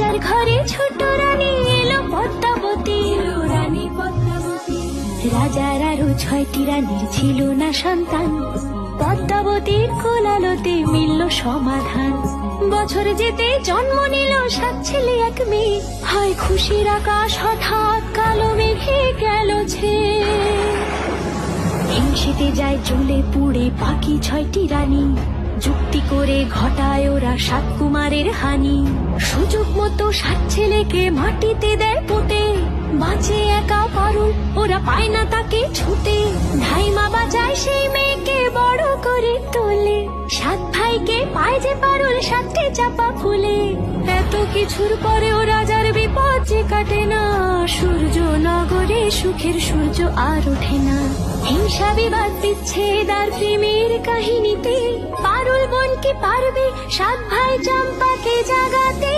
রাজার ঘরে ছোট রানী এলো পদ্মাবতী, রানী পদ্মাবতী। রাজার আরো 6টি রানীর ছিল না সন্তান, পদ্মাবতীর কোলালতে মিলল সমাধান। বছর যেতে জন্ম নিল 7 ছেলে 1 মেয়ে, হয় খুশির আকাশ হঠাৎ কালো মেঘে গেল ছেয়ে। হিংসেতে যায় জ্বলে পুড়ে বাকি 6টি রানী, যুক্তি করে ঘটায় ওরা 7 কুমারের হানি। সুযোগ মতো 7 ছেলেকে মাটিতে দেয় পুঁতে, বাঁচে একা পারুল, ওরা পায় না তাকে ছুটে। ধাইমা বাঁচায় সেই মেয়েকে বড় করে তোলে, 7 ভাইকে পায় যে পারুল 7টে চাপা ফুলে। এত কিছুর পরেও রাজার বিপদ যে কাটে না, সূর্য নগরে সুখের সূর্য আর ওঠে না। হিংসা বিবাদ বিচ্ছেদ আর প্রেমের কাহিনীতে পারুল বোন কি পারবে 7 ভাই চম্পাকে জাগাতে।